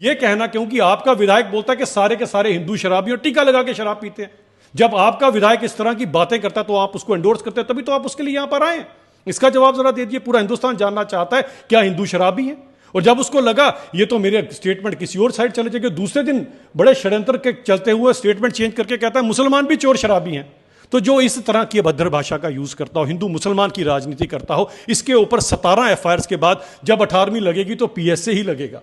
ये कहना क्योंकि आपका विधायक बोलता है कि सारे के सारे हिंदू शराबी और टीका लगा के शराब पीते हैं। जब आपका विधायक इस तरह की बातें करता है तो आप उसको एंडोर्स करते हैं, तभी तो आप उसके लिए यहां पर आए हैं। इसका जवाब जरा दे दीजिए। पूरा हिंदुस्तान जानना चाहता है क्या हिंदू शराबी है। और जब उसको लगा ये तो मेरे स्टेटमेंट किसी और साइड चले जाएंगे, दूसरे दिन बड़े षड्यंत्र के चलते हुए स्टेटमेंट चेंज करके कहता है मुसलमान भी चोर शराबी हैं। तो जो इस तरह की अभद्र भाषा का यूज करता हो, हिंदू मुसलमान की राजनीति करता हो, इसके ऊपर 17 एफआईआर के बाद जब 18वीं लगेगी तो पीएसए ही लगेगा।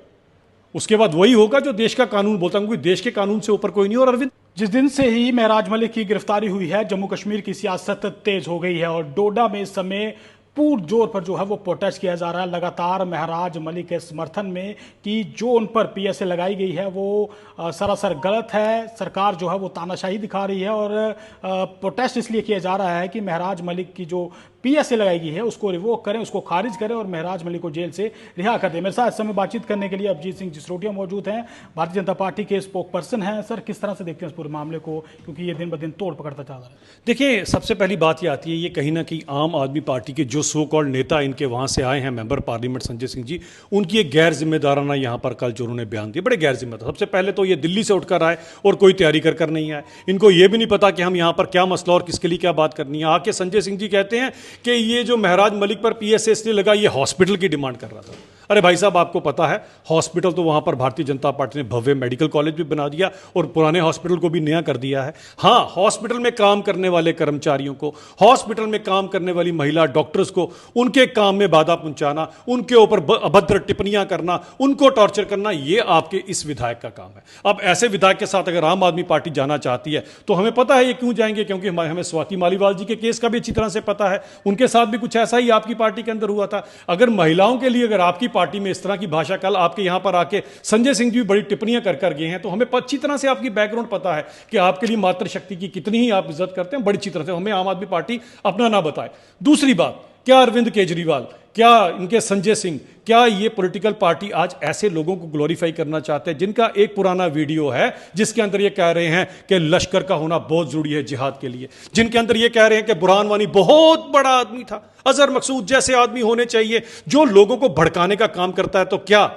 उसके बाद वही होगा जो देश का कानून बोलता हूं, देश के कानून से ऊपर कोई नहीं। और अरविंद, जिस दिन से ही महराज मलिक की गिरफ्तारी हुई है, जम्मू कश्मीर की सियासत तेज हो गई है और डोडा में इस समय पूर्ण जोर पर जो है वो प्रोटेस्ट किया जा रहा है लगातार महराज मलिक के समर्थन में कि जो उन पर पीएसए लगाई गई है वो सरासर गलत है। सरकार जो है वो तानाशाही दिखा रही है और प्रोटेस्ट इसलिए किया जा रहा है कि महराज मलिक की जो पीएसए लगाई गई है उसको रिवोक करें, उसको खारिज करें और महराज मलिक को जेल से रिहा कर दें। मेरे साथ इस समय बातचीत करने के लिए अभिजीत सिंह जसरोटिया मौजूद हैं, भारतीय जनता पार्टी के स्पोक पर्सन हैं। सर, किस तरह से देखते हैं इस पूरे मामले को, क्योंकि ये दिन ब दिन तोड़ पकड़ता जा रहा है? देखिए, सबसे पहली बात ये आती है, ये कहीं ना कहीं आम आदमी पार्टी के जो सो कॉल्ड नेता इनके वहाँ से आए हैं, मेंबर पार्लियामेंट संजय सिंह जी, उनकी एक गैर जिम्मेदाराना यहाँ पर कल जो उन्होंने बयान दिए, बड़े गैर जिम्मेदार। सबसे पहले तो ये दिल्ली से उठकर आए और कोई तैयारी कर नहीं आए। इनको ये भी नहीं पता कि हम यहाँ पर क्या मसला और किसके लिए क्या बात करनी है। आके संजय सिंह जी कहते हैं कि ये जो महराज मलिक पर पीएसए इसलिए लगा, ये हॉस्पिटल की डिमांड कर रहा था। अरे भाई साहब, आपको पता है हॉस्पिटल तो वहां पर भारतीय जनता पार्टी ने भव्य मेडिकल कॉलेज भी बना दिया और पुराने हॉस्पिटल को भी नया कर दिया है। हाँ, हॉस्पिटल में काम करने वाले कर्मचारियों को, हॉस्पिटल में काम करने वाली महिला डॉक्टर्स को, उनके काम में बाधा पहुंचाना, उनके ऊपर अभद्र टिप्पणियां करना, उनको टॉर्चर करना, यह आपके इस विधायक का काम है। अब ऐसे विधायक के साथ अगर आम आदमी पार्टी जाना चाहती है तो हमें पता है ये क्यों जाएंगे, क्योंकि हमें स्वाति मालीवाल जी के केस का भी अच्छी तरह से पता है। उनके साथ भी कुछ ऐसा ही आपकी पार्टी के अंदर हुआ था। अगर महिलाओं के लिए अगर आपकी पार्टी में इस तरह की भाषा, कल आपके यहां पर आके संजय सिंह जी भी बड़ी टिप्पणियां कर गए हैं, तो हमें अच्छी तरह से आपकी बैकग्राउंड पता है कि आपके लिए मातृशक्ति की कितनी ही आप इज्जत करते हैं। बड़ी अच्छी तरह से हमें आम आदमी पार्टी अपना ना बताए। दूसरी बात, क्या अरविंद केजरीवाल, क्या इनके संजय सिंह, क्या ये पॉलिटिकल पार्टी आज ऐसे लोगों को ग्लोरीफाई करना चाहते हैं जिनका एक पुराना वीडियो है जिसके अंदर ये कह रहे हैं कि लश्कर का होना बहुत जरूरी है जिहाद के लिए, जिनके अंदर ये कह रहे हैं कि बुरहान वानी बहुत बड़ा आदमी था, अजहर मकसूद जैसे आदमी होने चाहिए, जो लोगों को भड़काने का काम करता है। तो क्या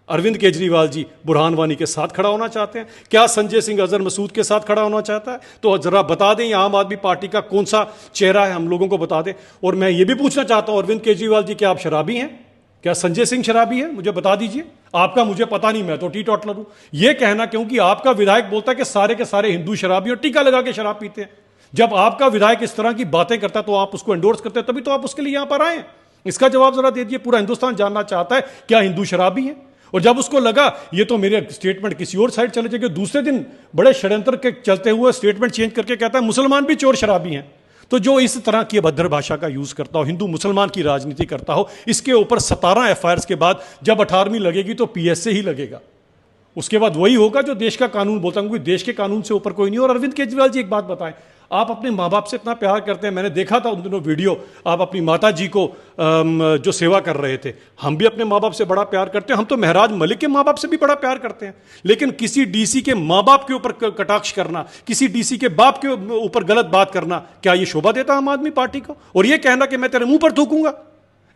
अरविंद केजरीवाल जी बुरहान वानी के साथ खड़ा होना चाहते हैं? क्या संजय सिंह अजहर मसूद के साथ खड़ा होना चाहता है? तो जरा बता दें आम आदमी पार्टी का कौन सा चेहरा है, हम लोगों को बता दें। और मैं ये भी पूछना चाहता हूं अरविंद केजरीवाल जी, क्या आप शराबी हैं? क्या संजय सिंह शराबी है? मुझे बता दीजिए। आपका मुझे पता नहीं, मैं तो टी टॉटलर हूं। यह कहना क्योंकि आपका विधायक बोलता है कि सारे के सारे हिंदू शराबी और टीका लगा के शराब पीते हैं। जब आपका विधायक इस तरह की बातें करता है तो आप उसको एंडोर्स करते हैं, तभी तो आप उसके लिए यहां पर आए हैं। इसका जवाब जरा दे दीजिए। पूरा हिंदुस्तान जानना चाहता है क्या हिंदू शराबी है। और जब उसको लगा ये तो मेरे स्टेटमेंट किसी और साइड चले जाएंगे, दूसरे दिन बड़े षड्यंत्र के चलते हुए स्टेटमेंट चेंज करके कहता है मुसलमान भी चोर शराबी हैं। तो जो इस तरह की अभद्र भाषा का यूज करता हो, हिंदू मुसलमान की राजनीति करता हो, इसके ऊपर 17 एफआईआर के बाद जब 18वीं लगेगी तो पीएसए ही लगेगा। उसके बाद वही होगा जो देश का कानून बोलता हूं, देश के कानून से ऊपर कोई नहीं। और अरविंद केजरीवाल जी, एक बात बताएं, आप अपने माँ बाप से इतना प्यार करते हैं, मैंने देखा था उन दिनों वीडियो, आप अपनी माता जी को जो सेवा कर रहे थे। हम भी अपने माँ बाप से बड़ा प्यार करते हैं, हम तो महराज मलिक के माँ बाप से भी बड़ा प्यार करते हैं। लेकिन किसी डीसी के माँ बाप के ऊपर कटाक्ष करना, किसी डीसी के बाप के ऊपर गलत बात करना, क्या ये शोभा देता आम आदमी पार्टी को? और ये कहना कि मैं तेरे मुंह पर थूकूंगा,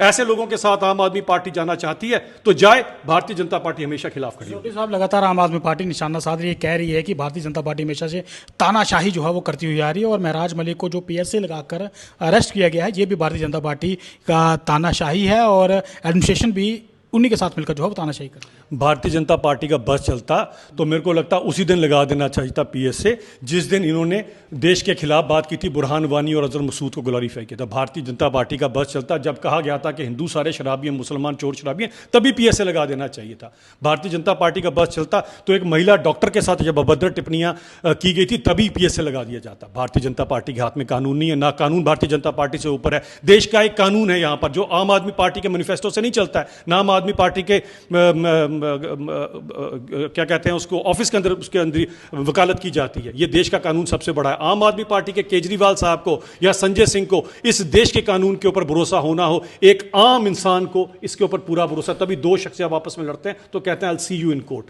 ऐसे लोगों के साथ आम आदमी पार्टी जाना चाहती है तो जाए। भारतीय जनता पार्टी हमेशा खिलाफ खड़ी है। साहब, लगातार आम आदमी पार्टी निशाना साध रही है, कह रही है कि भारतीय जनता पार्टी हमेशा से तानाशाही जो है वो करती हुई आ रही है और महराज मलिक को जो पीएसए लगाकर अरेस्ट किया गया है, ये भी भारतीय जनता पार्टी का तानाशाही है और एडमिनिस्ट्रेशन भी उन्हीं के साथ मिलकर जो है वो तानाशाही कर। भारतीय जनता पार्टी का बस चलता तो मेरे को लगता उसी दिन लगा देना चाहिए था पीएसए, जिस दिन इन्होंने देश के खिलाफ बात की थी, बुरहान वानी और अजहर मसूद को ग्लोरीफाई किया था। भारतीय जनता पार्टी का बस चलता जब कहा गया था कि हिंदू सारे शराबी हैं, मुसलमान चोर शराबी हैं, तभी पीएसए लगा देना चाहिए था। भारतीय जनता पार्टी का बस चलता तो एक महिला डॉक्टर के साथ जब अभद्र टिप्पणियां की गई थी तभी पीएसए लगा दिया जाता। भारतीय जनता पार्टी के हाथ में कानून नहीं है, ना कानून भारतीय जनता पार्टी से ऊपर है। देश का एक कानून है यहाँ पर जो आम आदमी पार्टी के मैनिफेस्टो से नहीं चलता है, ना आम आदमी पार्टी के क्या कहते हैं उसको, ऑफिस के अंदर उसके अंदर वकालत की जाती है। यह देश का कानून सबसे बड़ा है। आम आदमी पार्टी के केजरीवाल साहब को या संजय सिंह को इस देश के कानून के ऊपर भरोसा होना हो, एक आम इंसान को इसके ऊपर पूरा भरोसा, तभी दो शख्स जब आपस में लड़ते हैं तो कहते हैं I will see you in court.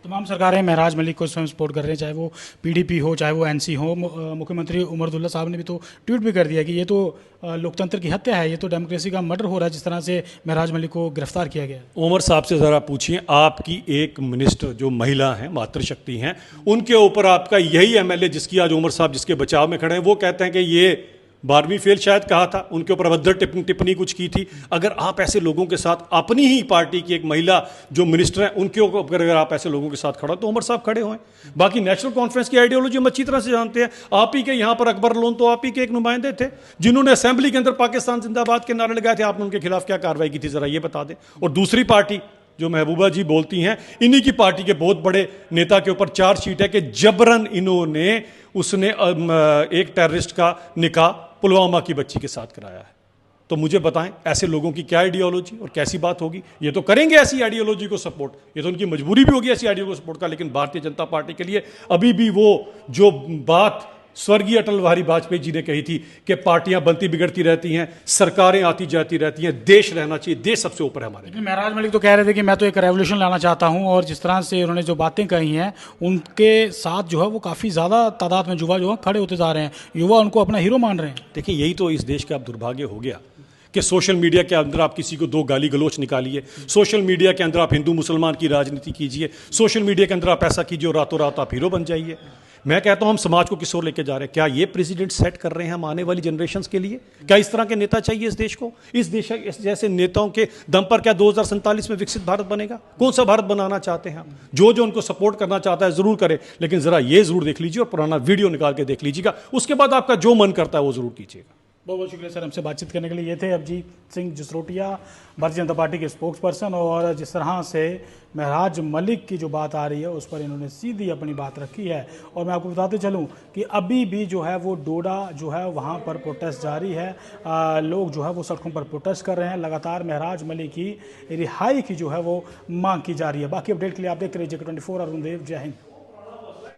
तमाम सरकारें महराज मलिक को स्वयं सपोर्ट कर रहे हैं, चाहे वो पीडीपी हो चाहे वो एनसी हो। मुख्यमंत्री उमर अब्दुल्ला साहब ने भी तो ट्वीट भी कर दिया कि ये तो लोकतंत्र की हत्या है, ये तो डेमोक्रेसी का मर्डर हो रहा है जिस तरह से महराज मलिक को गिरफ्तार किया गया है। उमर साहब से ज़रा पूछिए, आपकी एक मिनिस्टर जो महिला हैं, मातृशक्ति हैं, उनके ऊपर आपका यही एमएलए जिसकी आज उमर साहब जिसके बचाव में खड़े हैं, वो कहते हैं कि ये 12वीं फेल शायद कहा था, उनके ऊपर अभद्र टिप्पणी कुछ की थी। अगर आप ऐसे लोगों के साथ, अपनी ही पार्टी की एक महिला जो मिनिस्टर है उनके ऊपर अगर आप ऐसे लोगों के साथ खड़ा हो तो उमर साहब खड़े हुए। बाकी नेशनल कॉन्फ्रेंस की आइडियोलॉजी हम अच्छी तरह से जानते हैं। आप ही के यहाँ पर अकबर लोन तो आप ही के एक नुमाइंदे थे जिन्होंने असेंबली के अंदर पाकिस्तान जिंदाबाद के नारे लगाए थे। आपने उनके खिलाफ क्या कार्रवाई की थी, जरा ये बता दें। और दूसरी पार्टी जो महबूबा जी बोलती हैं, इन्हीं की पार्टी के बहुत बड़े नेता के ऊपर चार्जशीट है कि जबरन इन्होंने उसने एक टेररिस्ट का निकाह पुलवामा की बच्ची के साथ कराया है। तो मुझे बताएं ऐसे लोगों की क्या आइडियोलॉजी और कैसी बात होगी। ये तो करेंगे ऐसी आइडियोलॉजी को सपोर्ट, ये तो उनकी मजबूरी भी होगी ऐसी आइडियोलॉजी को सपोर्ट का। लेकिन भारतीय जनता पार्टी के लिए अभी भी वो जो बात स्वर्गीय अटल बिहारी वाजपेयी जी ने कही थी कि पार्टियां बनती बिगड़ती रहती हैं, सरकारें आती जाती रहती हैं, देश रहना चाहिए, देश सबसे ऊपर है हमारे। लेकिन महराज मलिक तो कह रहे थे कि मैं तो एक रेवोल्यूशन लाना चाहता हूं, और जिस तरह से उन्होंने जो बातें कही हैं उनके साथ जो है वो काफ़ी ज़्यादा तादाद में युवा जो है खड़े होते जा रहे हैं, युवा उनको अपना हीरो मान रहे हैं। देखिए, यही तो इस देश का अब दुर्भाग्य हो गया कि सोशल मीडिया के अंदर आप किसी को दो गाली गलोच निकालिए, सोशल मीडिया के अंदर आप हिंदू मुसलमान की राजनीति कीजिए, सोशल मीडिया के अंदर आप ऐसा कीजिए और रातों रात आप हीरो बन जाइए। मैं कहता हूं हम समाज को किस ओर लेके जा रहे हैं। क्या ये प्रेसिडेंट सेट कर रहे हैं हम आने वाली जनरेशंस के लिए? क्या इस तरह के नेता चाहिए इस देश को? इस जैसे नेताओं के दम पर क्या 2047 में विकसित भारत बनेगा? कौन सा भारत बनाना चाहते हैं हम? जो उनको सपोर्ट करना चाहता है जरूर करे, लेकिन जरा ये जरूर देख लीजिए और पुराना वीडियो निकाल के देख लीजिएगा, उसके बाद आपका जो मन करता है वो जरूर कीजिएगा। बहुत बहुत शुक्रिया सर हमसे बातचीत करने के लिए। ये थे अभिजीत सिंह जसरोटिया, भारतीय जनता पार्टी के स्पोक्स पर्सन, और जिस तरह से महराज मलिक की जो बात आ रही है उस पर इन्होंने सीधी अपनी बात रखी है। और मैं आपको बताते चलूं कि अभी भी जो है वो डोडा जो है वहाँ पर प्रोटेस्ट जारी है। लोग जो है वो सड़कों पर प्रोटेस्ट कर रहे हैं। लगातार महराज मलिक की रिहाई की जो है वो मांग की जा रही है। बाकी अपडेट के लिए आप देखते रहिए J24 अरुण देव। जय हिंद।